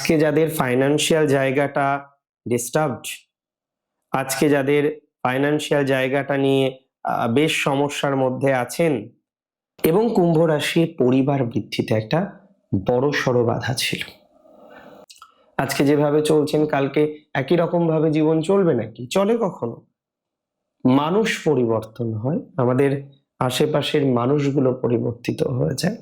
আজকে যাদের ফাইন্যান্সিয়াল জায়গাটা ডিস্টার্বড, আজকে যাদের ফাইন্যান্সিয়াল জায়গাটা নিয়ে বেশ সমস্যার মধ্যে আছেন, এবং কুম্ভ রাশির পরিবার বৃদ্ধিতে একটা বড়সড় বাধা ছিল। আজকে যেভাবে চলছেন কালকে একই রকম ভাবে জীবন চলবে নাকি? চলে কখনো? মানুষ পরিবর্তন হয়, আমাদের আশেপাশের মানুষগুলো পরিবর্তিত হয়ে যায়।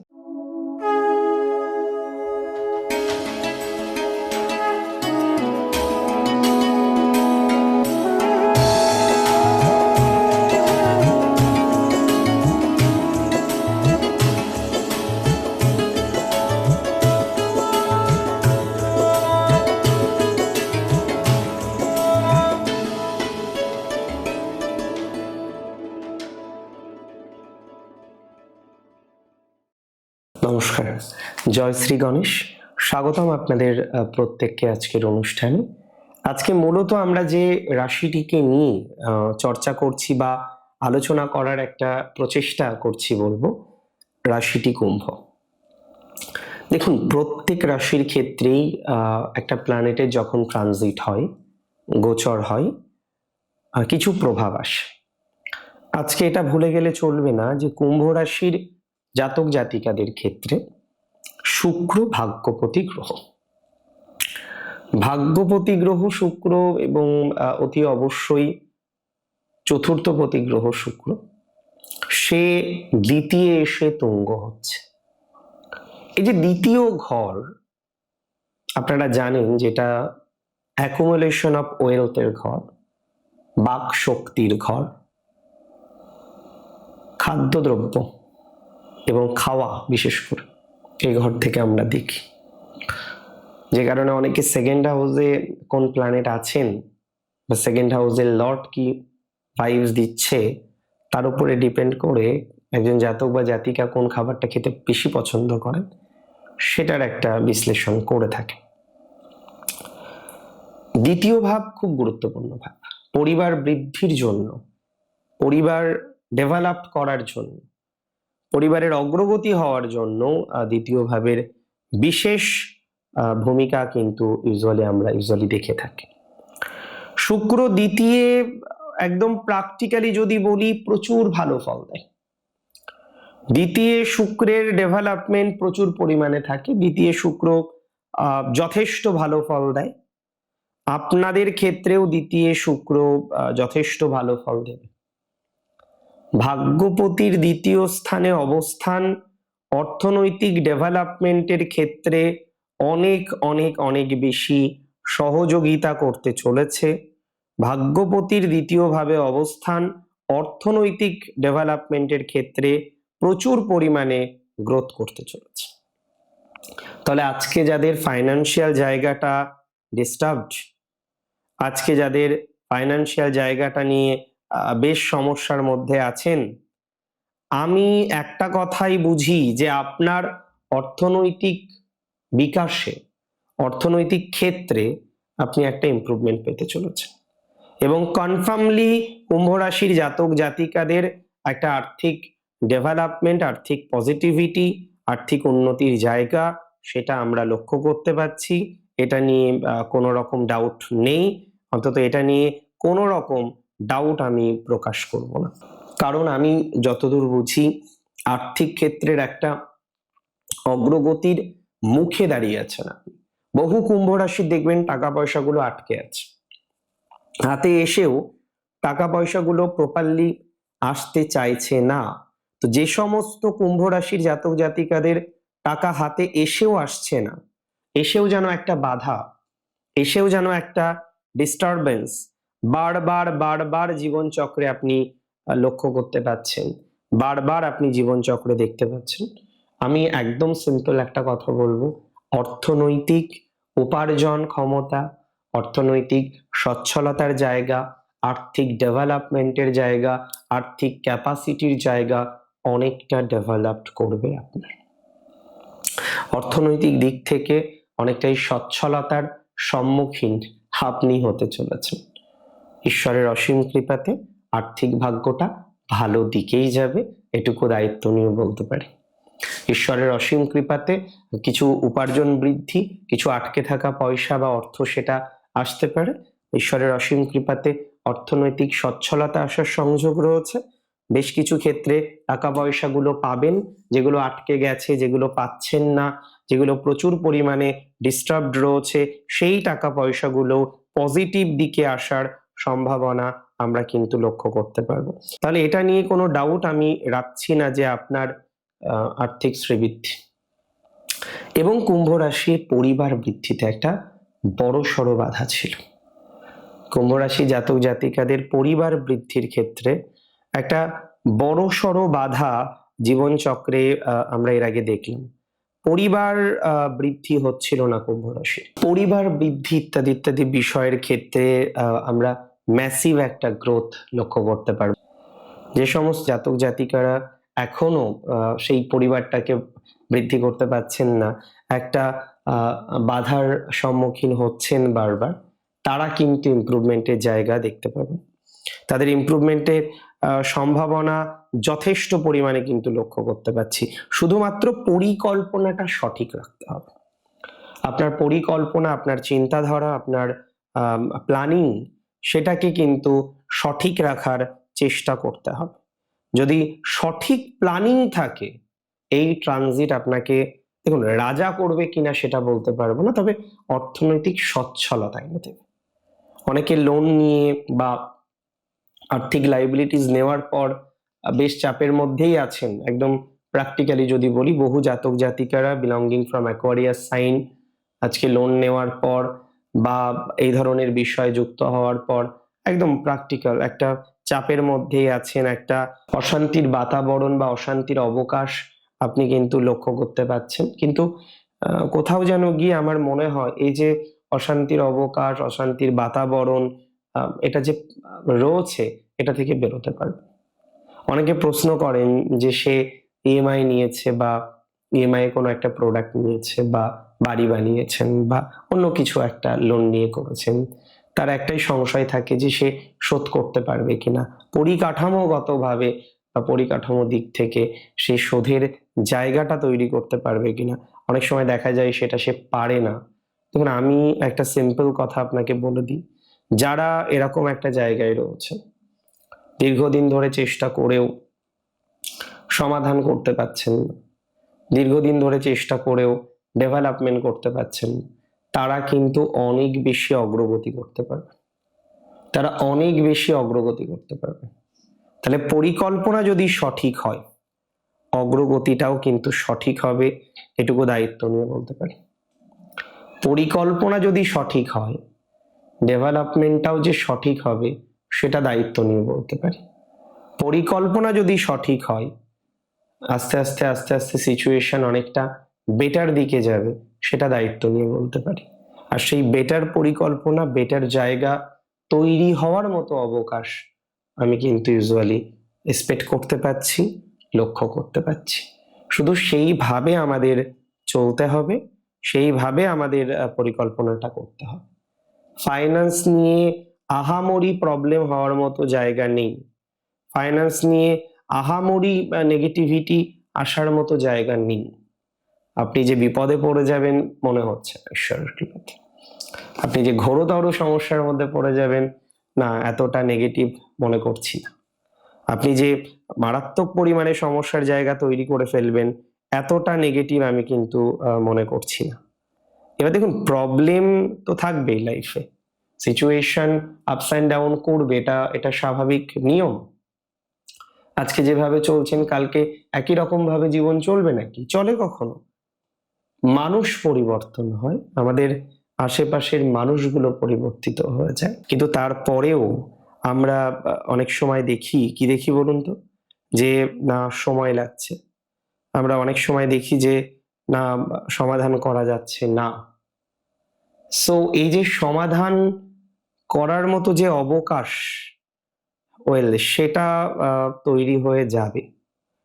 নমস্কার, জয় শ্রী গণেশ। স্বাগতম আপনাদের প্রত্যেককে আজকের অনুষ্ঠানে। আজকে মূলত আমরা যে রাশিটিকে নিয়ে চর্চা করছি বা আলোচনা করার একটা প্রচেষ্টা করছি বলবো, রাশিটি কুম্ভ। দেখুন, প্রত্যেক রাশির ক্ষেত্রেই একটা প্ল্যানেটের যখন ট্রানজিট হয়, গোচর হয়, কিছু প্রভাব আসে। আজকে এটা ভুলে গেলে চলবে না যে কুম্ভ রাশির জাতক জাতিকাদের ক্ষেত্রে শুক্র ভাগ্যপতি গ্রহ। ভাগ্যপতি গ্রহ শুক্র এবং অতি অবশ্যই চতুর্থপতি গ্রহ শুক্র, সে দ্বিতীয় এসে তুঙ্গ হচ্ছে। এই যে দ্বিতীয় ঘর, আপনারা জানেন যেটা অ্যাকুমুলেশন অফ ওয়েলথের ঘর, বাক শক্তির ঘর, খাদ্যদ্রব্য এবং খাওয়া, বিশেষ করে এই ঘর থেকে আমরা দেখি। যে কারণে অনেকে সেকেন্ড হাউসে কোন প্ল্যানেট আছেন বা সেকেন্ড হাউসের লর্ড কি ভাইবস দিচ্ছে তার উপরে ডিপেন্ড করে একজন জাতক বা জাতিকা কোন খাবারটা খেতে বেশি পছন্দ করেন সেটার একটা বিশ্লেষণ করে থাকে। দ্বিতীয় ভাব খুব গুরুত্বপূর্ণ ভাব, পরিবার বৃদ্ধির জন্য, পরিবার ডেভেলপ করার জন্য, পরিবারের অগ্রগতি হওয়ার জন্য দ্বিতীয় ভাবের বিশেষ ভূমিকা কিন্তু ইউজুয়ালি দেখে থাকি। শুক্র দ্বিতীয় একদম প্র্যাকটিক্যালি যদি বলি প্রচুর ভালো ফল দেয়। দ্বিতীয় শুক্রের ডেভেলপমেন্ট প্রচুর পরিমাণে থাকে। দ্বিতীয় শুক্র যথেষ্ট ভালো ফল দেয়। আপনাদের ক্ষেত্রেও দ্বিতীয় শুক্র যথেষ্ট ভালো ফল দেবে। ভাগ্যপতির দ্বিতীয় স্থানে অবস্থান অর্থনৈতিক ডেভেলপমেন্টের ক্ষেত্রে অনেক অনেক অনেক বেশি সহযোগিতা করতে চলেছে। ভাগ্যপতির দ্বিতীয়ভাবে অবস্থান অর্থনৈতিক ডেভেলপমেন্টের ক্ষেত্রে প্রচুর পরিমাণে গ্রোথ করতে চলেছে। তাহলে আজকে যাদের ফাইন্যান্সিয়াল জায়গাটা ডিস্টার্বড, আজকে যাদের ফাইন্যান্সিয়াল জায়গাটা নিয়ে বেশ সমস্যার মধ্যে আছেন, আমি একটা কথাই বুঝি যে আপনার অর্থনৈতিক বিকাশে, অর্থনৈতিক ক্ষেত্রে আপনি একটা ইমপ্রুভমেন্ট পেতে চলেছেন। এবং কনফার্মলি কুম্ভ রাশির জাতক জাতিকাদের একটা আর্থিক ডেভেলপমেন্ট, আর্থিক পজিটিভিটি, আর্থিক উন্নতির জায়গা, সেটা আমরা লক্ষ্য করতে পারছি। এটা নিয়ে কোনো রকম ডাউট নেই, অন্তত এটা নিয়ে কোনো রকম ডাউট আমি প্রকাশ করব না। কারণ আমি যতদূর বুঝি আর্থিক ক্ষেত্রের একটা অগ্রগতির মুখে দাঁড়িয়ে আছেন আপনি। বহু কুম্ভ রাশির দেখবেন টাকা পয়সাগুলো আটকে আছে, হাতে এসেও টাকা পয়সাগুলো প্রপারলি আসতে চাইছে না। তো যে সমস্ত কুম্ভ রাশির জাতক জাতিকাদের টাকা হাতে এসেও আসছে না, এসেও যেন একটা বাধা, এসেও যেন একটা ডিস্টারবেন্স বারবার বারবার জীবন চক্রে আপনি লক্ষ্য করতে পাচ্ছেন, বারবার আপনি জীবন চক্রে দেখতে পাচ্ছেন, আমি একদম সিম্পল একটা কথা বলবো, অর্থনৈতিক উপার্জন ক্ষমতা, অর্থনৈতিক সচ্ছলতার জায়গা, আর্থিক ডেভেলপমেন্টের জায়গা, আর্থিক ক্যাপাসিটির জায়গা অনেকটা ডেভেলপড করবে আপনার। অর্থনৈতিক দিক থেকে অনেকটাই সচ্ছলতার সম্মুখীন আপনি হতে চলেছেন। ঈশ্বরের অসীম কৃপাতে আর্থিক ভাগ্যটা ভালো দিকেই যাবে, এটুকু দায়িত্ব নিয়ে বলতে পারি। ঈশ্বরের অসীম কৃপাতে কিছু উপার্জন বৃদ্ধি, কিছু আটকে থাকা পয়সা বা অর্থ সেটা আসতে পারে। ঈশ্বরের অসীম কৃপাতে অর্থনৈতিক সচ্ছলতা আসার সংযোগ রয়েছে। বেশ কিছু ক্ষেত্রে টাকা পয়সাগুলো পাবেন, যেগুলো আটকে গেছে, যেগুলো পাচ্ছেন না, যেগুলো প্রচুর পরিমাণে ডিস্টার্বড রয়েছে, সেই টাকা পয়সাগুলো পজিটিভ দিকে আসার সম্ভাবনা আমরা কিন্তু লক্ষ্য করতে পারবো। তাহলে এটা নিয়ে কোনো ডাউট আমি রাখছি না যে আপনার আর্থিক শ্রীবৃদ্ধি। এবং কুম্ভ রাশি পরিবার বৃদ্ধিতে একটা বড়সড় বাধা ছিল। কুম্ভ রাশি জাতক জাতিকাদের পরিবার বৃদ্ধির ক্ষেত্রে একটা বড়সড় বাধা জীবনচক্রে আমরা এর আগে দেখলাম। পরিবার বৃদ্ধি হচ্ছিল না কুম্ভ রাশি। পরিবার বৃদ্ধি ইত্যাদি ইত্যাদি বিষয়ের ক্ষেত্রে আমরা ম্যাসিভ একটা গ্রোথ লক্ষ্য করতে পারব। যে সমস্ত জাতক জাতিকারা এখনো সেই পরিবারটাকে বৃদ্ধি করতে পারছেন না, একটা বাধার সম্মুখীন হচ্ছেন বারবার, তারা কিন্তু ইমপ্রুভমেন্টের জায়গা দেখতে পাবেন। তাদের ইমপ্রুভমেন্টের সম্ভাবনা যথেষ্ট পরিমাণে কিন্তু লক্ষ্য করতে পারছি। শুধুমাত্র পরিকল্পনাটা সঠিক রাখতে হবে। আপনার পরিকল্পনা, আপনার চিন্তাধারা, আপনার প্ল্যানিং, সেটাকে কিন্তু সঠিক রাখার চেষ্টা করতে হবে। যদি সঠিক প্ল্যানিং থাকে, এই ট্রানজিট আপনাকে, দেখুন, রাজা করবে কিনা সেটা বলতে পারবো না, তবে অর্থনৈতিক সচ্ছলতা এনে দেবে। অনেকে লোন নিয়ে বা আর্থিক লাইবিলিটিস নেওয়ার পর বেশ চাপের মধ্যেই আছেন। একদম প্র্যাকটিক্যালি যদি বলি, বহু জাতক জাতিকারা বিলঙ্গিং ফ্রম অ্যাকোয়ারিয়াস সাইন আজকে লোন নেওয়ার পর বা এই ধরনের বিষয় যুক্ত হওয়ার পর একদম প্র্যাকটিক্যাল একটা চাপের মধ্যেই আছেন। একটা অশান্তির বাতাবরণ বা অশান্তির অবকাশ আপনি কিন্তু লক্ষ্য করতে পাচ্ছেন। কিন্তু কোথাও যেন গিয়ে আমার মনে হয় এই যে অশান্তির অবকাশ, অশান্তির বাতাবরণ, এটা যে রয়েছে, এটা থেকে বেরোতে পারবে। অনেকে প্রশ্ন করেন যে সে ইএমআই নিয়েছে বা ইএমআই কোনো একটা প্রোডাক্ট নিয়েছে বা বাড়ি বানিয়েছেন বা অন্য কিছু একটা লোন নিয়ে করেছেন, তার একটাই সংশয় থাকে যে সে শোধ করতে পারবে কিনা, পরিকাঠামোগতভাবে বা পরিকাঠামো দিক থেকে সে শোধের জায়গাটা তৈরি করতে পারবে কিনা। অনেক সময় দেখা যায় সেটা সে পারে না। দেখুন, আমি একটা সিম্পল কথা আপনাকে বলে দিই, যারা এরকম একটা জায়গায় রয়েছে, দীর্ঘদিন ধরে চেষ্টা করেও সমাধান করতে পারছেন না, দীর্ঘদিন ধরে চেষ্টা করেও ডেভেলপমেন্ট করতে পারছেন না, তারা কিন্তু অনেক বেশি অগ্রগতি করতে পারবে। তারা অনেক বেশি অগ্রগতি করতে পারবে। তাহলে পরিকল্পনা যদি সঠিক হয়, অগ্রগতিটাও কিন্তু সঠিক হবে, এটুকু দায়িত্ব নিয়ে বলতে পারি। পরিকল্পনা যদি সঠিক হয়, ডেভেলপমেন্টটাও যে সঠিক হবে, সেটা দায়িত্ব নিয়ে বলতে পারি। পরিকল্পনা যদি সঠিক হয়, আস্তে আস্তে আস্তে আস্তে সিচুয়েশন অনেকটা বেটার দিকে যাবে, সেটা দায়িত্ব নিয়ে বলতে পারি। আর সেই বেটার পরিকল্পনা, বেটার জায়গা তৈরি হওয়ার মতো অবকাশ আমি কিন্তু ইউজুয়ালি এক্সপেক্ট করতে পারছি, লক্ষ্য করতে পারছি। শুধু সেইভাবে আমাদের চলতে হবে, সেইভাবে আমাদের পরিকল্পনাটা করতে হবে। ফাইন্যান্স নিয়ে আহামরি প্রবলেম হওয়ার মতো জায়গা নেই। ফাইন্যান্স নিয়ে আহামরি নেগেটিভিটি আসার মতো জায়গা নেই। আপনি যে বিপদে পড়ে যাবেন মনে হচ্ছে না ঈশ্বরের কৃপাতে। আপনি যে ঘোরতর সমস্যার মধ্যে পড়ে যাবেন, না, এতটা নেগেটিভ মনে করছি না। আপনি যে মারাত্মক পরিমাণে সমস্যার জায়গা তৈরি করে ফেলবেন, এতটা নেগেটিভ আমি কিন্তু মনে করছি না। এবার দেখুন, প্রবলেম তো থাকবেই লাইফে, সিচুয়েশন আপস অ্যান্ড ডাউন করবে, এটা স্বাভাবিক নিয়ম। আজকে যেভাবে চলছেন কালকে একই রকম ভাবে জীবন চলবে নাকি? চলে কখনো? মানুষ পরিবর্তন হয়, আমাদের আশেপাশের মানুষগুলো পরিবর্তিত হয়ে যায়, কিন্তু তারপরেও আমরা অনেক সময় কি দেখি বলুন তো, যে না সময় লাগছে। আমরা অনেক সময় দেখি যে না সমাধান করা যাচ্ছে না। সো এই যে সমাধান করার মতো যে অবকাশ, সেটা তৈরি হয়ে যাবে।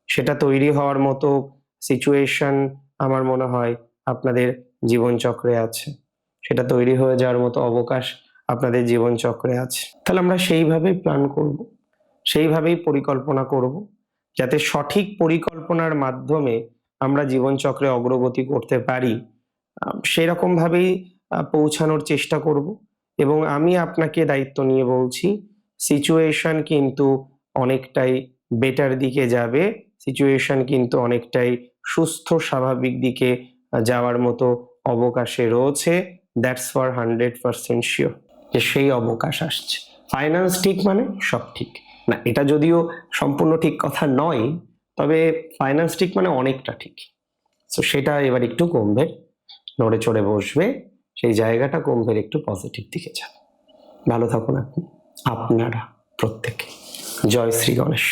সেটা তৈরি হওয়ার মতো সিচুয়েশন আমার মনে হয় আপনাদের জীবনচক্রে আছে। সেটা তৈরি হয়ে যাওয়ার মতো অবকাশ আপনাদের জীবনচক্রে আছে। তাহলে আমরা সেইভাবেই প্ল্যান করব, সেইভাবেই পরিকল্পনা করব, যাতে সঠিক পরিকল্পনার মাধ্যমে আমরা জীবনচক্রে অগ্রগতি করতে পারি, সেরকম ভাবেই পৌঁছানোর চেষ্টা করব। এবং আমি আপনাকে দায়িত্ব নিয়ে বলছি, সিচুয়েশন কিন্তু অনেকটাই বেটার দিকে যাবে। সিচুয়েশন কিন্তু অনেকটাই সুস্থ স্বাভাবিক দিকে যাওয়ার মতো অবকাশে রয়েছে। দ্যাটস ফর 100% শিওর যে সেই অবকাশ আসছে। ফাইন্যান্স ঠিক মানে সব ঠিক। না, এটা যদিও সম্পূর্ণ ঠিক কথা নয়, তবে ফাইন্যান্স ঠিক মানে অনেকটা ঠিক। সো সেটা এবার একটু কুম্ভের নড়ে চড়ে বসবে, সেই জায়গাটা কুম্ভের একটু পজিটিভ দিকে যাবে। ভালো থাকুন আপনি, আপনারা প্রত্যেকে। জয় শ্রী গণেশ।